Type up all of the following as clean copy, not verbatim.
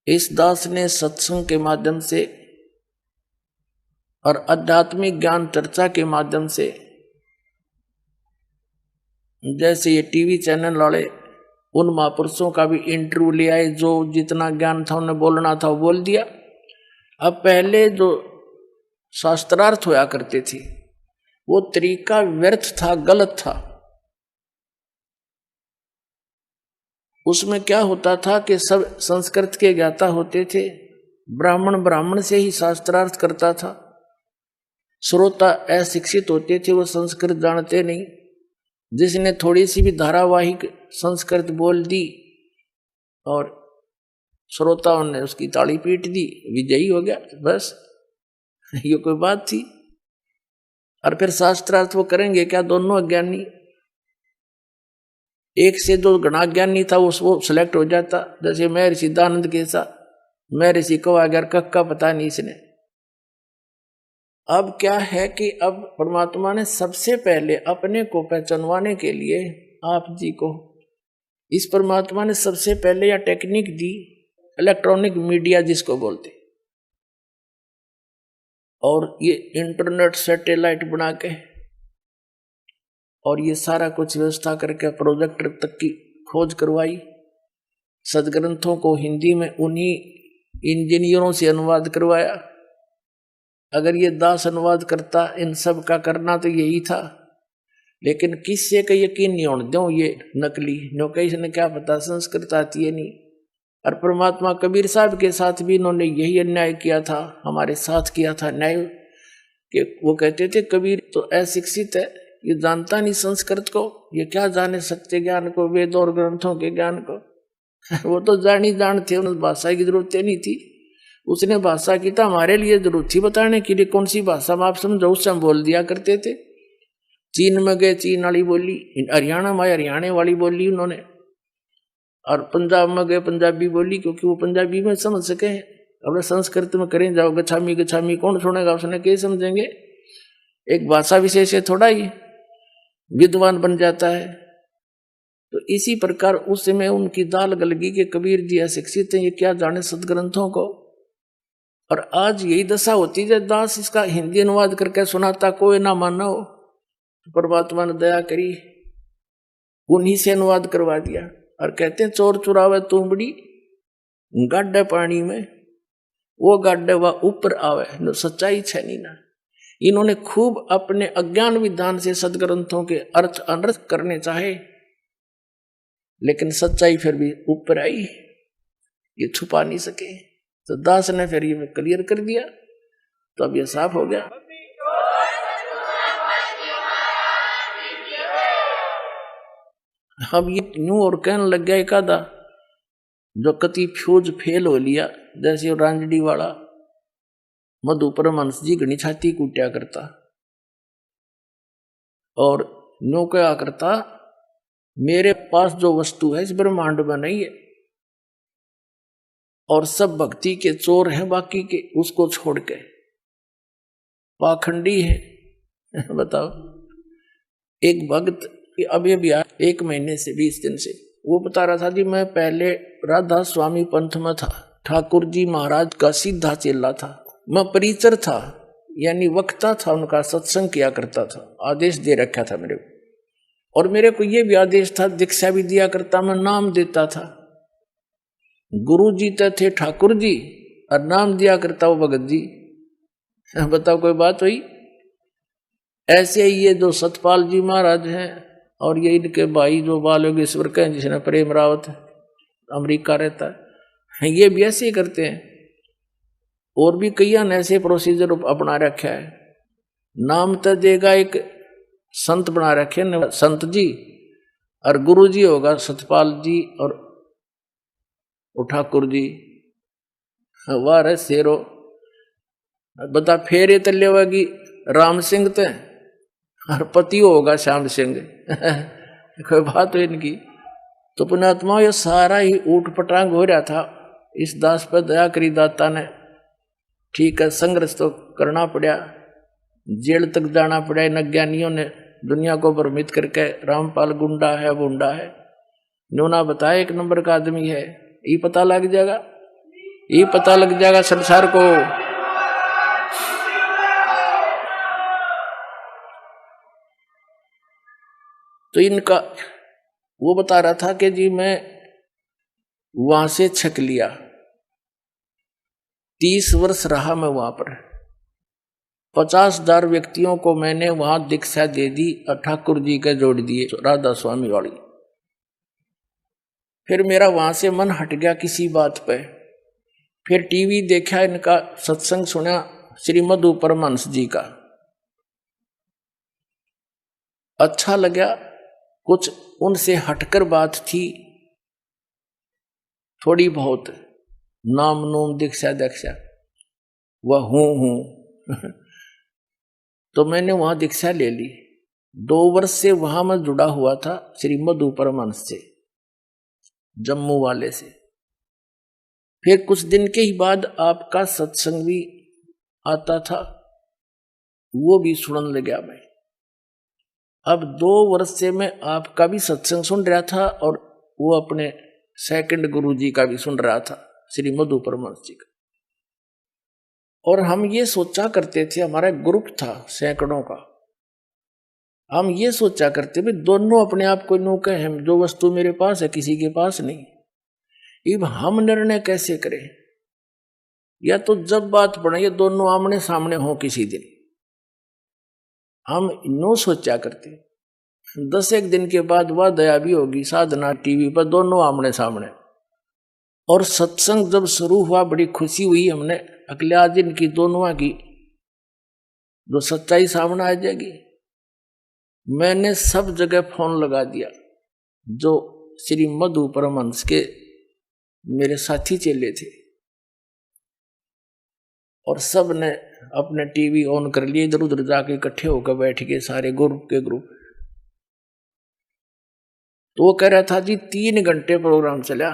इस दास ने सत्संग के माध्यम से और आध्यात्मिक ज्ञान चर्चा के माध्यम से, जैसे ये टीवी चैनल वाले उन महापुरुषों का भी इंटरव्यू ले आए, जो जितना ज्ञान था उन्हें बोलना था वो बोल दिया। अब पहले जो शास्त्रार्थ होया करते थे वो तरीका व्यर्थ था, गलत था। उसमें क्या होता था कि सब संस्कृत के ज्ञाता होते थे, ब्राह्मण से ही शास्त्रार्थ करता था, श्रोता अशिक्षित होते थे, वो संस्कृत जानते नहीं। जिसने थोड़ी सी भी धारावाहिक संस्कृत बोल दी और श्रोताओं ने उसकी ताली पीट दी, विजयी हो गया, बस ये कोई बात थी। और फिर शास्त्रार्थ वो करेंगे क्या? दोनों अज्ञानी, एक से जो गणा ज्ञानी था वो सिलेक्ट हो जाता। जैसे मैं ऋषि दानंद के साथ, मैं ऋषि को अगर कक्का पता नहीं इसने। अब क्या है कि अब परमात्मा ने सबसे पहले अपने को पहचानवाने के लिए आप जी को, इस परमात्मा ने सबसे पहले यह टेक्निक दी, इलेक्ट्रॉनिक मीडिया जिसको बोलते, और ये इंटरनेट सैटेलाइट बना के और ये सारा कुछ व्यवस्था करके प्रोजेक्टर तक की खोज करवाई। सदग्रंथों को हिंदी में उन्हीं इंजीनियरों से अनुवाद करवाया। अगर ये दास अनुवाद करता, इन सब का करना तो यही था, लेकिन किससे का यकीन नहीं होने दो, ये नकली नौकरी ने क्या पता संस्कृत आती है नहीं। और परमात्मा कबीर साहब के साथ भी इन्होंने यही अन्याय किया था, हमारे साथ किया था न्याय, कि वो कहते थे कबीर तो अशिक्षित है, ये जानता नहीं संस्कृत को, ये क्या जाने सत्य ज्ञान को, वेद और ग्रंथों के ज्ञान को। वो तो जान थे, उन्हें भाषा की जरूरत नहीं थी। उसने भाषा की तो हमारे लिए जरूरत थी बताने के लिए, कौन सी भाषा में आप समझो, उससे हम बोल दिया करते थे। चीन में गए चीन वाली बोली, हरियाणा में हरियाणा वाली बोली उन्होंने, और पंजाब में गए पंजाबी बोली, क्योंकि वो पंजाबी में समझ सके। अब संस्कृत में करें जाओ गछामी गछामी, कौन सुनेगा, उसने क्या समझेंगे। एक भाषा विशेष है, थोड़ा ही विद्वान बन जाता है। तो इसी प्रकार उस समय उनकी दाल गलगी के कबीर जी अशिक्षित हैं, ये क्या जाने सदग्रंथों को। और आज यही दशा होती है, दास इसका हिंदी अनुवाद करके सुनाता, कोई ना माना हो, तो परमात्मा ने दया करी, उन्हीं से अनुवाद करवा दिया। और कहते हैं चोर चुरावे तुमड़ी गाड्डे पानी में, वो गाड्डे वह ऊपर आवे, जो सच्चाई छे नहीं ना। इन्होंने खूब अपने अज्ञान विधान से सदग्रंथों के अर्थ अनर्थ करने चाहे, लेकिन सच्चाई फिर भी ऊपर आई, ये छुपा नहीं सके। तो दास ने फिर ये क्लियर कर दिया, तो अब ये साफ हो गया। अब ये यूं और कहने लग गया एक आधा, जो कति फ्यूज फेल हो लिया, जैसे रांजडी वाला मधु परमहंस जी घनी छाती कूटा करता, और यूं क्या करता, मेरे पास जो वस्तु है इस ब्रह्मांड में नहीं है, और सब भक्ति के चोर हैं बाकी के, उसको छोड़ के पाखंडी है। बताओ, एक भक्त अभी अभी 1 महीने से 20 दिन से वो बता रहा था जी, मैं पहले राधा स्वामी पंथ में था, ठाकुर जी महाराज का सीधा चेला था, मैं परिचर था, यानी वक्ता था, उनका सत्संग किया करता था, आदेश दे रखा था मेरे को, और मेरे को ये भी आदेश था, दीक्षा भी दिया करता, मैं नाम देता था। गुरु जी तो थे ठाकुर जी, और नाम दिया करता वो भगत जी। बताओ कोई बात हुई। ऐसे ही ये जो सतपाल जी महाराज हैं, और ये इनके भाई जो बाल योगेश्वर के हैं, जिसने प्रेम रावत अमेरिका रहता है, ये भी ऐसे ही करते हैं। और भी कई ऐसे प्रोसीजर अपना रखा है। नाम तो देगा एक संत बना रखे न, संत जी, और गुरु जी होगा सतपाल जी और ठाकुर जी। वाह रे शेरो, बता फेरे तले होगी राम सिंह ते, और पति होगा श्याम सिंह। कोई बात हो इनकी। तो पुण्यात्मा ये सारा ही ऊट पटांग हो रहा था, इस दास पर दया करी दाता ने। ठीक है, संघर्ष तो करना पड़ा, जेल तक जाना पड़ा इन अज्ञानियों ने, दुनिया को भ्रमित करके। रामपाल गुंडा है, बुंडा है, नोना बताया 1 नंबर का आदमी है, ये पता लग जाएगा। ये पता लग जाएगा संसार को। तो इनका वो बता रहा था कि जी मैं वहां से छक लिया, 30 वर्ष रहा मैं वहां पर, 50,000 व्यक्तियों को मैंने वहां दीक्षा दे दी, ठाकुर जी के जोड़ दिए राधा स्वामी वाली। फिर मेरा वहां से मन हट गया किसी बात पे, फिर टीवी देखा, इनका सत्संग सुना श्रीमद परमहंस जी का, अच्छा लगा। कुछ उनसे हटकर बात थी थोड़ी बहुत, नाम नूम दीक्षा दीक्षा वह हूं तो मैंने वहां दीक्षा ले ली। 2 वर्ष से वहां मैं जुड़ा हुआ था श्रीमद परमहंस से, जम्मू वाले से। फिर कुछ दिन के ही बाद आपका सत्संग भी आता था, वो भी सुनने लगा मैं। अब 2 वर्ष से मैं आपका भी सत्संग सुन रहा था और वो अपने सेकंड गुरु जी का भी सुन रहा था, श्रीमद परमहंस जी का। और हम ये सोचा करते थे, हमारा ग्रुप था सैकड़ों का, हम ये सोचा करते भी दोनों अपने आप को नो कहे, हम जो वस्तु मेरे पास है किसी के पास नहीं। अब हम निर्णय कैसे करें? या तो जब बात पड़े ये दोनों आमने सामने हो किसी दिन, हम नो सोचा करते। 10 दिन के बाद वह दया भी होगी, साधना टीवी पर दोनों आमने सामने। और सत्संग जब शुरू हुआ बड़ी खुशी हुई, हमने अगले आज दिन की दोनों की जो सच्चाई सामने आ जाएगी। मैंने सब जगह फोन लगा दिया, जो श्रीमद परमहंस के मेरे साथी चेले थे, और सब ने अपने टीवी ऑन कर लिए, इधर उधर जाके इकट्ठे होकर बैठ गए सारे ग्रुप के ग्रुप। तो वो कह रहा था जी 3 घंटे प्रोग्राम चला,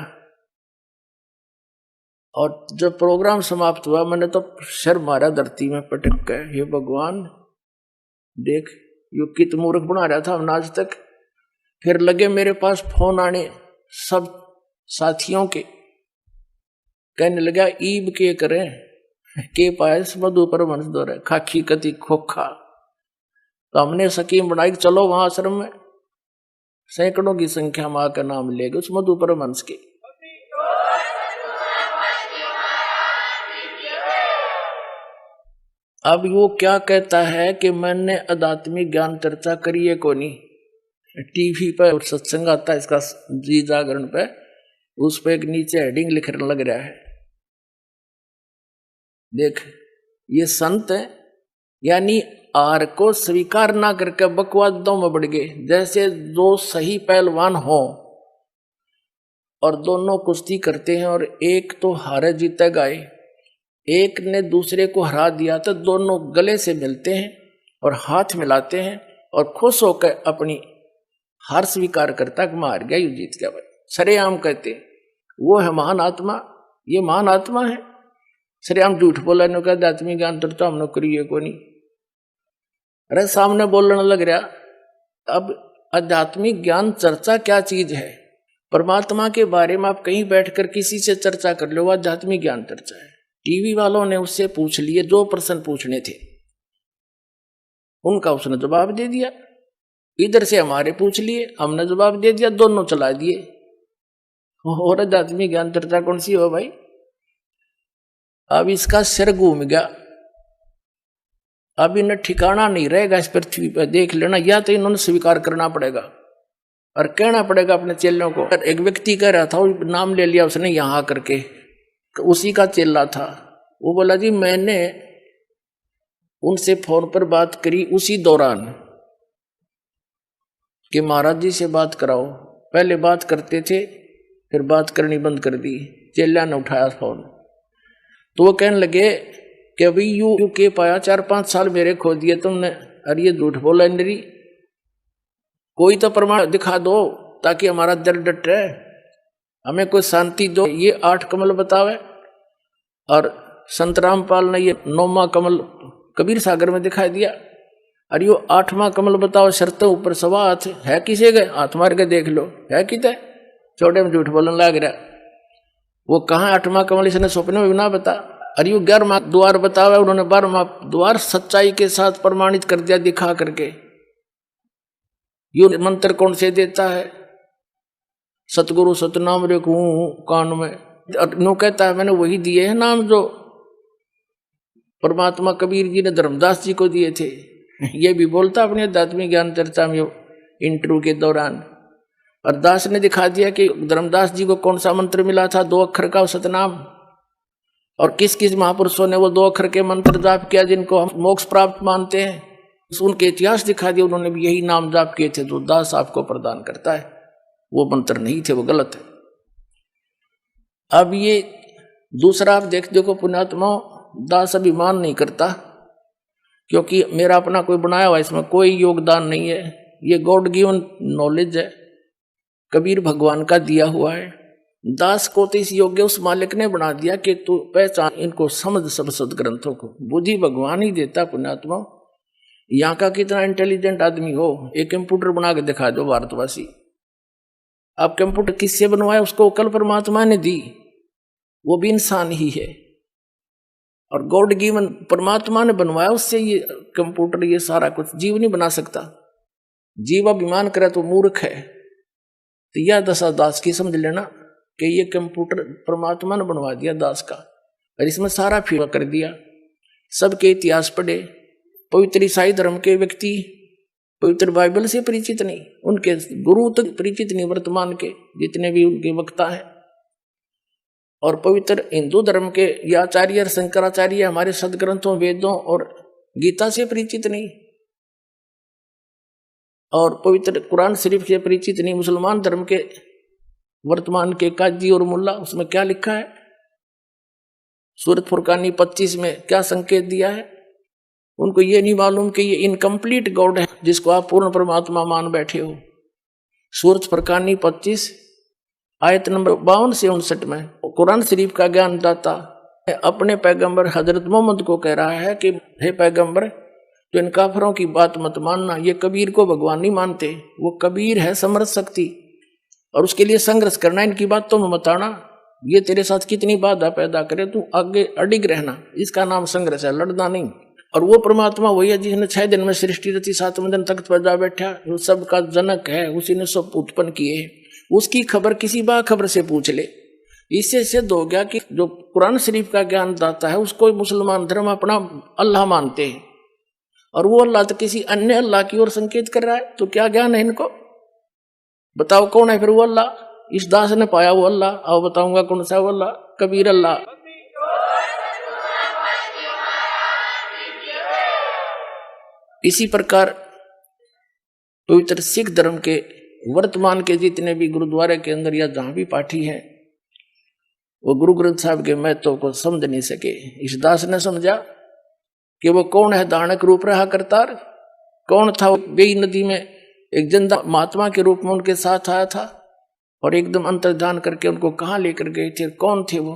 और जब प्रोग्राम समाप्त हुआ मैंने तो सर मारा धरती में पटक के, हे भगवान देख यो कित मूर्ख बना रहा था हमने आज तक। फिर लगे मेरे पास फोन आने सब साथियों के, कहने लगा ईब के करें के पायस मधु परमहंस दौरे खाखी कति खोखा। तो हमने स्कीम बनाई, चलो वहां आश्रम में सैकड़ों की संख्या मां का नाम लेगा उस मधु परमहंस के। अब वो क्या कहता है कि मैंने आध्यात्मिक ज्ञान चर्चा करी है कोनी, टीवी पर सत्संग आता है इसका जी जागरण पे, उस पे एक नीचे हेडिंग लिखने लग रहा है, देख ये संत है, यानी आर को स्वीकार ना करके बकवादों में बढ़ गए। जैसे दो सही पहलवान हो और दोनों कुश्ती करते हैं और एक तो हारे जीते गए, एक ने दूसरे को हरा दिया, तो दोनों गले से मिलते हैं और हाथ मिलाते हैं और खुश होकर अपनी हार स्वीकार करता कि मार गया, यू जीत गया। भाई सरेआम कहते वो है महान आत्मा, ये महान आत्मा है। सरेआम झूठ बोला नो कहते आत्मिक ज्ञान चर्चा हम करिए को नहीं, अरे सामने बोलने लग रहा। अब आध्यात्मिक ज्ञान चर्चा क्या चीज है? परमात्मा के बारे में आप कहीं बैठकर किसी से चर्चा कर लो, आध्यात्मिक ज्ञान चर्चा है। टीवी वालों ने उससे पूछ लिए जो प्रश्न पूछने थे, उनका उसने जवाब दे दिया। इधर से हमारे पूछ लिए, हमने जवाब दे दिया, दोनों चला दिए। और आध्यात्मिक ज्ञान चर्चा कौन सी हो भाई? अब इसका सिर घूम गया, अब इन्हें ठिकाना नहीं रहेगा इस पृथ्वी पर। देख लेना, या तो इन्होंने स्वीकार करना पड़ेगा और कहना पड़ेगा अपने चेलों को। एक व्यक्ति कह रहा था, नाम ले लिया उसने यहां करके, तो उसी का चेला था। वो बोला जी मैंने उनसे फोन पर बात करी उसी दौरान कि महाराज जी से बात कराओ। पहले बात करते थे, फिर बात करनी बंद कर दी। चेला ने उठाया फोन, तो वो कहने लगे कि अभी यू के पाया 4-5 साल मेरे खो दिए तुमने, अरे ये झूठ बोला इंद्री, कोई तो प्रमाण दिखा दो ताकि हमारा दिल डट रहे, हमें कोई शांति दो। ये 8 कमल बतावे, और संत रामपाल ने ये 9वां कमल कबीर सागर में दिखाई दिया, अरे यो 8वां कमल बताओ, शर्तों ऊपर सवा हाथ है किसे गए, हाथ मार के देख लो है किते, छोटे में झूठ बोलने लग रहा। वो कहाँ 8वां कमल इसने स्वप्न में भी ना बता। अरे यू 11वां द्वार बतावा, उन्होंने 12वां द्वार सच्चाई के साथ प्रमाणित कर दिया दिखा करके। यू मंत्र कौन से देता है? सतगुरु सतनाम रे कान में, नो कहता है मैंने वही दिए हैं नाम जो परमात्मा कबीर जी ने धर्मदास जी को दिए थे। ये भी बोलता अपने आध्यात्मिक ज्ञान चर्चा में इंटरव्यू के दौरान। और दास ने दिखा दिया कि धर्मदास जी को कौन सा मंत्र मिला था 2 अक्षर का सतनाम, और किस किस महापुरुषों ने वो 2 अक्षर के मंत्र जाप किया जिनको हम मोक्ष प्राप्त मानते हैं। उनके इतिहास दिखा दिया, उन्होंने भी यही नाम जाप किए थे जो दास आपको प्रदान करता है। वो मंत्र नहीं थे, वो गलत है। अब ये दूसरा आप देखो पुण्यात्मा, दास अभिमान नहीं करता क्योंकि मेरा अपना कोई बनाया हुआ, इसमें कोई योगदान नहीं है। ये गॉड गिवन नॉलेज है, कबीर भगवान का दिया हुआ है। दास को तो इस योग्य उस मालिक ने बना दिया कि तू पहचान, इनको समझ सब सदग्रंथों को। बुद्धि भगवान ही देता पुण्यात्मा। यहाँ का कितना इंटेलिजेंट आदमी हो, एक कंप्यूटर बना के दिखा दो भारतवासी। आप कंप्यूटर किससे बनवाए? उसको कल परमात्मा ने दी, वो भी इंसान ही है। और गॉड गिवन परमात्मा ने बनवाया, उससे ये कंप्यूटर ये सारा कुछ जीव नहीं बना सकता। जीव अभिमान करे तो मूर्ख है। तो यह दशा दास की समझ लेना कि ये कंप्यूटर परमात्मा ने बनवा दिया दास का, और इसमें सारा फिर कर दिया। सबके इतिहास पढ़े, पवित्र ईसाई धर्म के व्यक्ति पवित्र बाइबल से परिचित नहीं, उनके गुरु तक परिचित नहीं, वर्तमान के जितने भी उनके वक्ता हैं। और पवित्र हिंदू धर्म के ये आचार्य और शंकराचार्य हमारे सदग्रंथों वेदों और गीता से परिचित नहीं, और पवित्र कुरान शरीफ से परिचित नहीं। मुसलमान धर्म के वर्तमान के काजी और मुल्ला, उसमें क्या लिखा है? सूरत फुरकानी 25 में क्या संकेत दिया है? उनको ये नहीं मालूम कि ये इनकम्प्लीट गॉड है जिसको आप पूर्ण परमात्मा मान बैठे हो। सूरत फुरकानी 25 आयत नंबर 52 से 59 में कुरान शरीफ का ज्ञान दाता अपने पैगंबर हजरत मोहम्मद को कह रहा है कि हे पैगंबर, तो इन काफरों की बात मत मानना। ये कबीर को भगवान नहीं मानते, वो कबीर है समर्थ शक्ति, और उसके लिए संघर्ष करना। इनकी बात तो मत आना, ये तेरे साथ कितनी बाधा पैदा करे, तू आगे अडिग रहना। इसका नाम संघर्ष है, लड़ना नहीं। और वो परमात्मा वही है जिसने 6 दिन में सृष्टि रची, 7वें दिन तख्त पर जा बैठा, वो सबका जनक है, उसी ने सब उत्पन्न किए। उसकी खबर किसी बाखबर से पूछ ले। इससे सिद्ध हो गया कि जो कुरान शरीफ का ज्ञान दाता है उसको मुसलमान धर्म अपना अल्लाह मानते हैं, और वो अल्लाह तो किसी अन्य अल्लाह की ओर संकेत कर रहा है। तो क्या ज्ञान है इनको? बताओ कौन है फिर वो अल्लाह? इस दास ने पाया वो अल्लाह। आओ बताऊंगा कौन सा वो अल्लाह, कबीर अल्लाह। इसी प्रकार पवित्र सिख धर्म के वर्तमान के जितने भी गुरुद्वारे के अंदर या जहां भी पाठी है, वो गुरु ग्रंथ साहब के महत्व को समझ नहीं सके। इस दास ने समझा कि वो कौन है, दानक रूप रहा करतार। कौन था? वो बेई नदी में एक जिंदा महात्मा के रूप में उनके साथ आया था, और एकदम अंतर्ध्यान करके उनको कहाँ लेकर गए थे, कौन थे वो,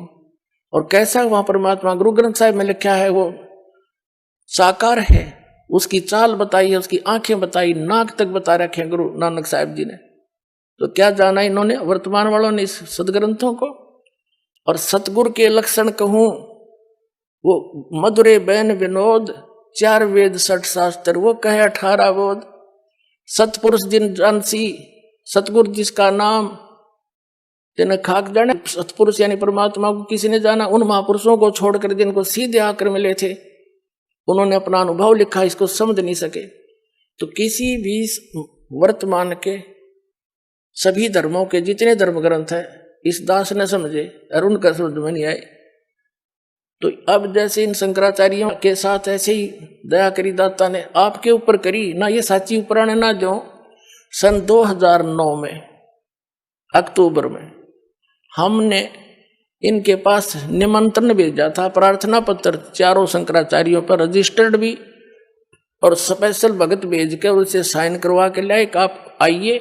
और कैसा वहां परमात्मा। गुरु ग्रंथ साहब में लिखा है वो साकार है, उसकी चाल बताई है, उसकी आंखें बताई, नाक तक बता रखे हैं गुरु नानक साहब जी ने। तो क्या जाना इन्होंने, वर्तमान वालों ने, इस सदग्रंथों को। और सतगुरु के लक्षण कहूं, वो मधुरे बैन विनोद, 4 वेद 60 शास्त्र, वो कहे 18 बोध। सतपुरुष जिन जानसी, सतगुरु जिसका नाम जिन्हें खाक जाने। सतपुरुष यानी परमात्मा को किसी ने जाना, उन महापुरुषों को छोड़कर जिनको सीधे आकर मिले थे, उन्होंने अपना अनुभव लिखा, इसको समझ नहीं सके। तो किसी भी वर्तमान के सभी धर्मों के जितने धर्म ग्रंथ है, इस दास ने समझे और उनका समझ में नहीं आए। तो अब जैसे इन शंकराचार्यों के साथ ऐसे ही दया करी दाता ने आपके ऊपर करी ना। ये साची उपराणे ना जो सन 2009 में अक्टूबर में हमने इनके पास निमंत्रण भेजा था, प्रार्थना पत्र 4 शंकराचार्यों पर रजिस्टर्ड भी, और स्पेशल भगत भेज के उसे साइन करवा के लाए कि आप आइए,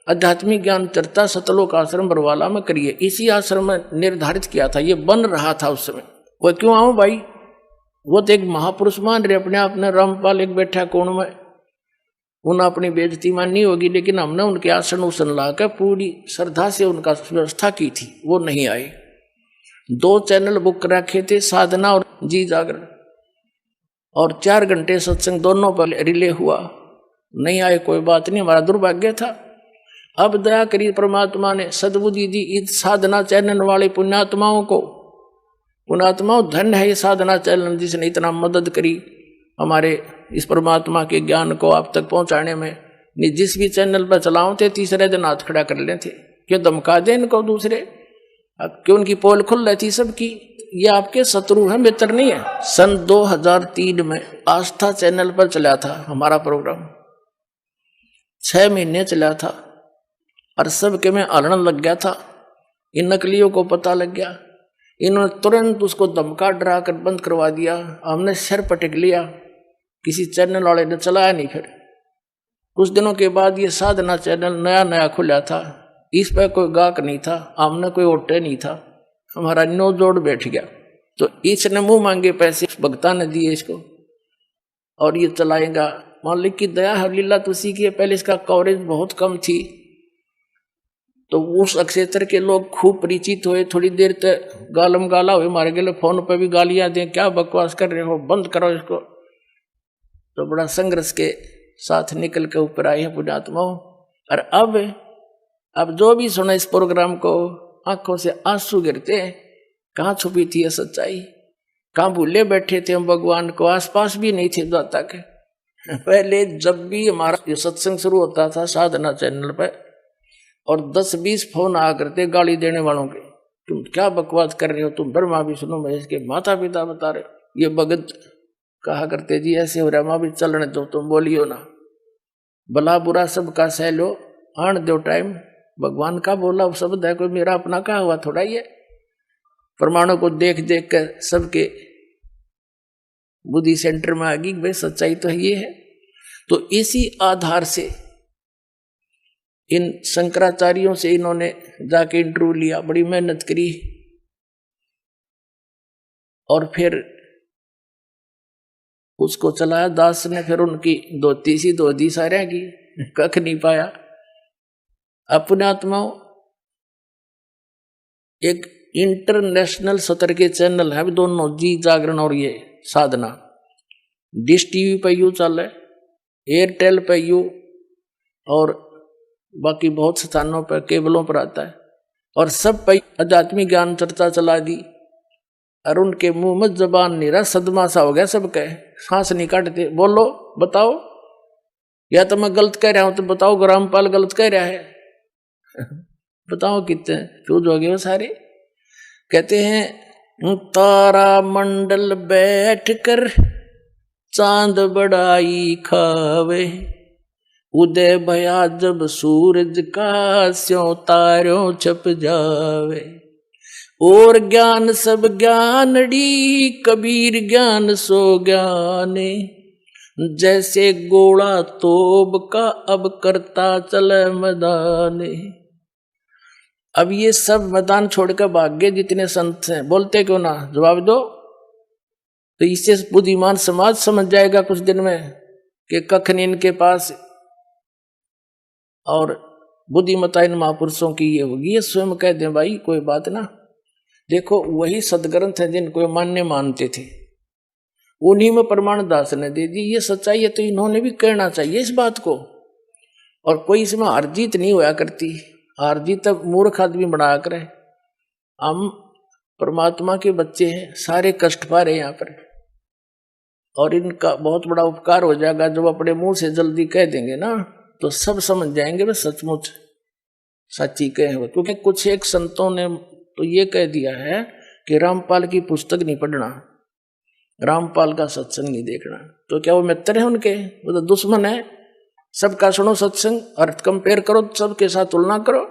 आध्यात्मिक ज्ञान चर्चा सतलोक आश्रम बरवाला में करिए। इसी आश्रम में निर्धारित किया था, ये बन रहा था उस समय। वो क्यों आऊं भाई, वो तो एक महापुरुष मान रहे अपने आप ने। रामपाल एक बैठा कोण में, उन्हें अपनी बेइज्जती माननी होगी, लेकिन हमने उनके आसन उसन ला कर पूरी श्रद्धा से उनका व्यवस्था की थी, वो नहीं आए। 2 चैनल बुक रखे थे, साधना और जी जागरण, और 4 घंटे सत्संग दोनों पर रिले हुआ। नहीं आए कोई बात नहीं, हमारा दुर्भाग्य था। अब दया करी परमात्मा ने, सद्बुद्धि दी इस साधना चैनल वाले पुण्यात्माओं को। पुण्यात्माओं, धन है ये साधना चैनल जिसने इतना मदद करी हमारे इस परमात्मा के ज्ञान को आप तक पहुंचाने में। जिस भी चैनल पर चलाओ थे, तीसरे दिन हाथ खड़ा कर लेते, क्यों धमका दे इनको दूसरे, क्यों उनकी पोल खुल रही थी सबकी। ये आपके शत्रु हैं, मित्र नहीं है। सन 2003 में आस्था चैनल पर चला था हमारा प्रोग्राम, 6 महीने चला था, और सबके में आलण लग गया था। इन नकलियों को पता लग गया, इन्होंने तुरंत उसको धमका डरा कर बंद करवा दिया। हमने सिर पटक लिया, किसी चैनल वाले ने चलाया नहीं। फिर कुछ दिनों के बाद ये साधना चैनल नया नया खुला था, इस पर कोई गाहक नहीं था, हमने कोई ओटे नहीं था, हमारा नो जोड़ बैठ गया। तो इसने मुंह मांगे पैसे भक्ता ने दिए इसको, और ये चलाएगा। मालिक की दया है, लीला तो सीखिए। पहले इसका कवरेज बहुत कम थी, तो उस क्षेत्र के लोग खूब परिचित हुए। थोड़ी देर तक गालम गाला हुए, मारे गए फोन पर भी गालियां दें, क्या बकवास कर रहे हो, बंद करो इसको। तो बड़ा संघर्ष के साथ निकल के ऊपर आए हैं पुण्यात्माओं। और अब जो भी सुना इस प्रोग्राम को, आंखों से आंसू गिरते हैं। कहाँ छुपी थी ये सच्चाई, कहाँ भूले बैठे थे हम भगवान को, आसपास भी नहीं थे दाता के। पहले जब भी हमारा ये सत्संग शुरू होता था साधना चैनल पर, और 10-20 फोन आ करते गाली देने वालों के, तुम क्या बकवास कर रहे हो, तुम ब्रह्मा विष्णु महेश के माता पिता बता रहे हो। ये भगत कहा करते, जी ऐसे हो रहा, भी चलने दो, तुम बोलियो ना, भला बुरा सबका सह लो, आन दो टाइम। भगवान का बोला शब्द है, कोई मेरा अपना कहा हुआ थोड़ा। ये प्रमाणों को देख देख कर सबके बुद्धि सेंटर में आ गई, भाई सच्चाई तो ये है। तो इसी आधार से इन शंकराचार्यों से इन्होंने जाके इंटरव्यू लिया, बड़ी मेहनत करी, और फिर उसको चलाया दास ने। फिर उनकी धोती सी धोती सारे की कख नहीं पाया। अपने आत्माओं, एक इंटरनेशनल स्तर के चैनल है दोनों, जी जागरण और ये साधना। डिश टीवी पे यू चल है, एयरटेल पे यू, और बाकी बहुत स्थानों पर केबलों पर आता है। और सब पे आध्यात्मिक ज्ञान चर्चा चला दी, और उनके मुंह में जबान नहीं रहा, सदमा सा हो गया सबके, सांस नहीं काटते। बोलो बताओ, या तो मैं गलत कह रहा हूं तो बताओ, रामपाल गलत कह रहा है बताओ कितने चूज हो गए वो सारे। कहते हैं तारा मंडल बैठ कर चांद बड़ाई खावे, उदय भया जब सूरज का स्यों तारों छप जावे। और ज्ञान सब ज्ञानड़ी, कबीर ज्ञान सो ज्ञाने, जैसे गोला तोब का अब करता चले मैदाने। अब ये सब मैदान छोड़कर भाग गए जितने संत हैं, बोलते क्यों ना, जवाब दो। तो इससे बुद्धिमान समाज समझ जाएगा कुछ दिन में कि कख नहीं इनके पास, और बुद्धिमता इन महापुरुषों की ये होगी। ये स्वयं कह दें भाई कोई बात ना। देखो वही सदग्रंथ है जिनको मान्य मानते थे, उन्हीं में प्रमाण दास ने दे दी। ये सच्चाई है तो इन्होंने भी कहना चाहिए इस बात को। और कोई इसमें हार जीत नहीं होया करती, हार जीत तब मूर्ख आदमी बनाया करे। हम परमात्मा के बच्चे हैं, सारे कष्ट पा रहे यहाँ पर, और इनका बहुत बड़ा उपकार हो जाएगा जब अपने मुंह से जल्दी कह देंगे ना, तो सब समझ जाएंगे वे सचमुच सच्ची कहे हो। क्योंकि कुछ एक संतों ने तो ये कह दिया है कि रामपाल की पुस्तक नहीं पढ़ना, रामपाल का सत्संग नहीं देखना। तो क्या वो मित्र है उनके? वो तो दुश्मन है। सबका सुनो सत्संग और कंपेयर करो, सबके साथ तुलना करो,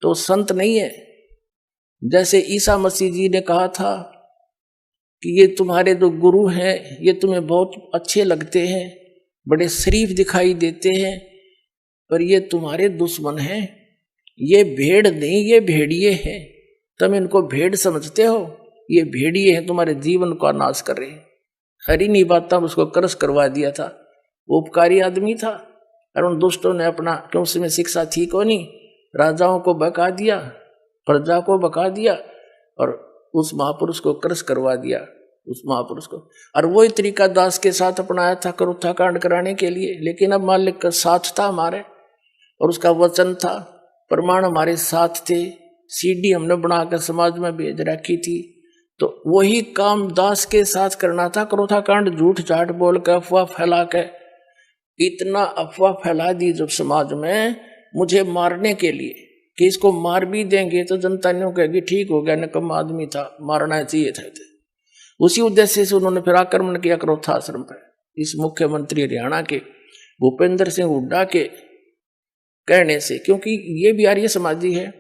तो संत नहीं है। जैसे ईसा मसीह जी ने कहा था कि ये तुम्हारे जो गुरु हैं ये तुम्हें बहुत अच्छे लगते हैं, बड़े शरीफ दिखाई देते हैं, पर ये तुम्हारे दुश्मन हैं। ये भेड़ नहीं, ये भेड़िए हैं। तुम इनको भेड़ समझते हो, ये भेड़िए हैं, तुम्हारे जीवन का नाश कर रहे हैं। हरी नहीं बात था, उसको करस करवा दिया था। वो उपकारी आदमी था, और उन दुष्टों ने अपना, क्यों उसमें शिक्षा थी को नहीं, राजाओं को बका दिया, प्रजा को बका दिया, और उस महापुरुष को क्रश करवा दिया, उस महापुरुष को। और वही तरीका दास के साथ अपनाया था करूथा कांड कराने के लिए। लेकिन अब मालिक का साथ था हमारे, और उसका वचन था, प्रमाण हमारे साथ थे, सीडी हमने बनाकर समाज में भेज रखी थी। तो वही काम दास के साथ करना था। करूथा कांड झूठ झाट बोल कर, अफवाह फैला के, इतना अफवाह फैला दी जब समाज में मुझे मारने के लिए कि इसको मार भी देंगे तो जनता न्यों कहेगी ठीक हो गया, निकम्मा आदमी था, मारना चाहिए था। उसी उद्देश्य से उन्होंने फिर आक्रमण किया करूथा आश्रम पर। इस मुख्यमंत्री हरियाणा के भूपेंद्र सिंह हुड्डा के कहने से, क्योंकि ये भी आर्य समाजी है।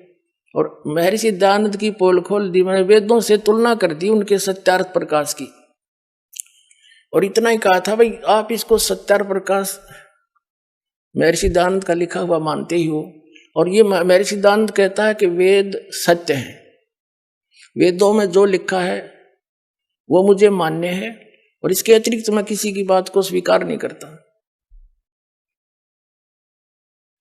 और महर्षि दयानंद की पोल खोल दी, मैंने वेदों से तुलना कर दी उनके सत्यार्थ प्रकाश की, और इतना ही कहा था भाई आप इसको सत्यार्थ प्रकाश महर्षि दयानंद का लिखा हुआ मानते ही हो। और ये महर्षि दयानंद कहता है कि वेद सत्य है, वेदों में जो लिखा है वो मुझे मान्य है, और इसके अतिरिक्त मैं किसी की बात को स्वीकार नहीं करता।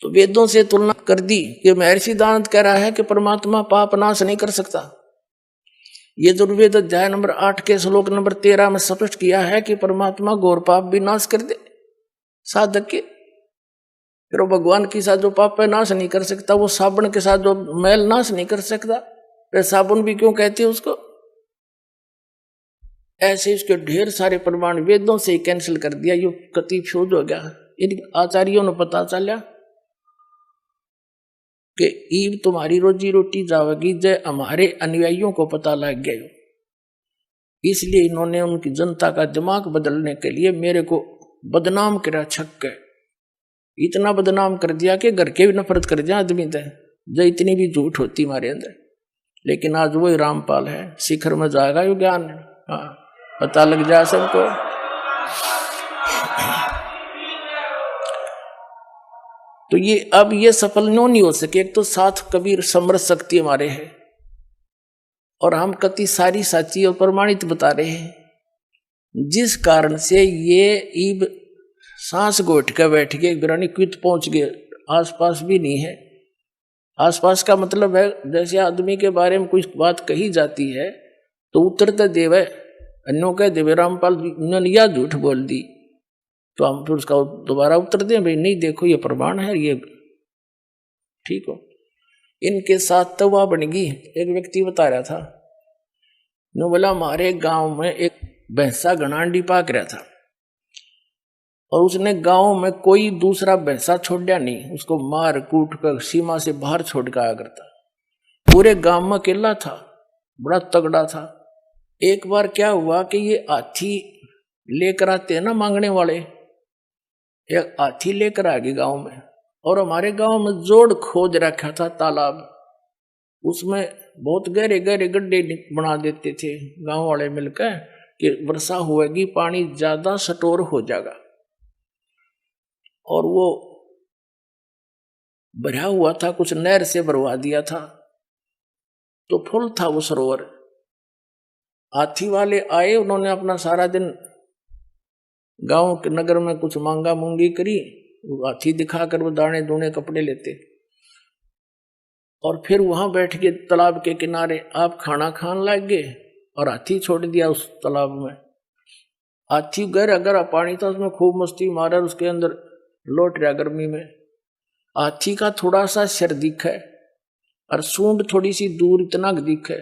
तो वेदों से तुलना कर दी कि महर्षि दयानंद कह रहा है कि परमात्मा पाप नाश नहीं कर सकता। ये दुर्वेद अध्याय नंबर 8 के श्लोक नंबर 13 में स्पष्ट किया है कि परमात्मा घोर पाप भी नाश कर दे साधक के। फिर वो भगवान के साथ जो पाप है नाश नहीं कर सकता, वो साबुन के साथ जो मैल नाश नहीं कर सकता, फिर साबुन भी क्यों कहते हैं उसको? ऐसे इसके ढेर सारे प्रमाण वेदों से ही कैंसिल कर दिया। ये कति फ्यूज हो गया। इन आचार्यों ने पता चला कि ईब तुम्हारी रोजी रोटी जावेगी, जय हमारे अनुयायियों को पता लग गया। इसलिए इन्होंने उनकी जनता का दिमाग बदलने के लिए मेरे को बदनाम करा, छक्के इतना बदनाम कर दिया कि घर के भी नफरत कर दिया आदमी थे, जो इतनी भी झूठ होती हमारे अंदर। लेकिन आज वही रामपाल है, शिखर में जाएगा यो ज्ञान। हाँ, पता लग जाए सबको। तो ये अब ये सफल क्यों नहीं हो सके? एक तो साथ कबीर समृद्ध शक्ति हमारे है, और हम कति सारी साची और प्रमाणित बता रहे हैं, जिस कारण से ये ईब सांस गोट के बैठ गए, बिरानी क्वित पहुंच गए, आसपास भी नहीं है। आसपास का मतलब है जैसे आदमी के बारे में कोई बात कही जाती है तो उत्तर देवे अन्यों कह देवे रामपाल ने यह झूठ बोल दी, तो हम फिर उसका दोबारा उत्तर दें भाई नहीं देखो ये प्रमाण है, ये ठीक हो। इनके साथ तो वह बन गई। एक व्यक्ति बता रहा था, नो बोला हमारे गांव में एक भैंसा घनांडी पाक रहा था, और उसने गांव में कोई दूसरा भैंसा छोड़ा नहीं, उसको मार कूट कर सीमा से बाहर छोड़ के आया करता। पूरे गांव में अकेला था, बड़ा तगड़ा था। एक बार क्या हुआ कि ये हाथी लेकर आते हैं ना मांगने वाले, एक हाथी लेकर आ गए गांव में, और हमारे गांव में जोड़ खोद रखा था तालाब, उसमें बहुत गहरे गहरे गड्ढे बना देते थे गांव वाले मिलकर कि वर्षा होएगी पानी ज्यादा स्टोर हो जाएगा। और वो भरा हुआ था, कुछ नहर से भरवा दिया था, तो फुल था वो सरोवर। हाथी वाले आए, उन्होंने अपना सारा दिन गांव के नगर में कुछ मांगा मूंगी करी, हाथी दिखाकर वो दाने दूने कपड़े लेते, और फिर वहां बैठ के तालाब के किनारे आप खाना खान लग गए, और हाथी छोड़ दिया उस तालाब में। हाथी गहरा गहरा पानी था, उसमें खूब मस्ती मारा, उसके अंदर लौट रहा गर्मी में। हाथी का थोड़ा सा सिर दिख है और सूंड थोड़ी सी दूर इतना दिख है।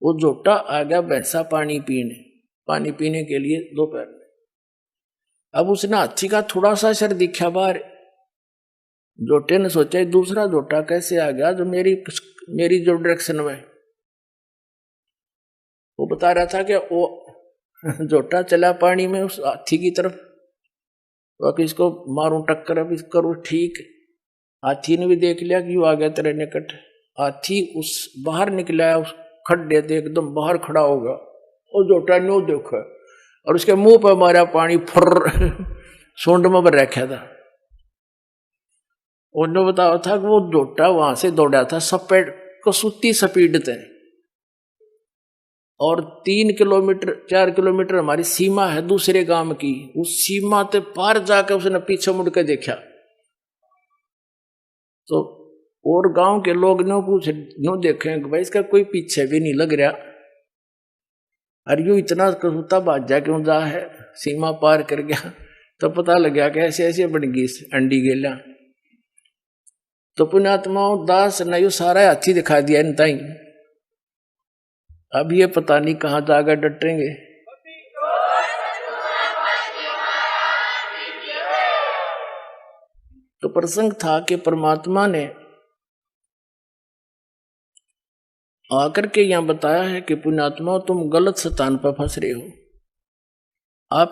वो जोटा आ गया भैंसा पानी पीने के लिए दोपहर में। अब उसने हाथी का थोड़ा सा सिर दिखा बाहर, जोटे ने सोचा दूसरा जोटा कैसे आ गया जो मेरी जो डायरेक्शन में। वो बता रहा था कि वो जोटा चला पानी में उस हाथी की तरफ, अब इसको मारूं टक्कर, अब इसको करूं ठीक। हाथी ने भी देख लिया कि वो आ गया तेरे निकट। हाथी उस बाहर निकला, उस खड्डे से एकदम बाहर खड़ा होगा, और जोटा नो देखो, और उसके मुंह पर मारा पानी, फर सूंड में भर रखा था। उन्होंने बताया था कि वो जोटा वहां से दौड़ा था सपेट को सुती स्पीड थे, और 3 किलोमीटर 4 किलोमीटर हमारी सीमा है दूसरे गांव की, उस सीमा से पार जाकर उसने पीछे मुड़ के देखा तो और गांव के लोग नो पूछ नो देखे भाई इसका कोई पीछे भी नहीं लग रहा, अरे यू इतना कसूता बाजा क्यों जा है, सीमा पार कर गया। तो पता लग गया कि ऐसे ऐसे बन गई अंडी गेला। तो पुण्यात्माओं दास ने यू सारा हाथी दिखा दिया इन ताई, अब ये पता नहीं कहां जाकर डटेंगे। तो प्रसंग था कि परमात्मा ने आकर के यहां बताया है कि पुण्यात्मा तुम गलत स्थान पर फंस रहे हो। आप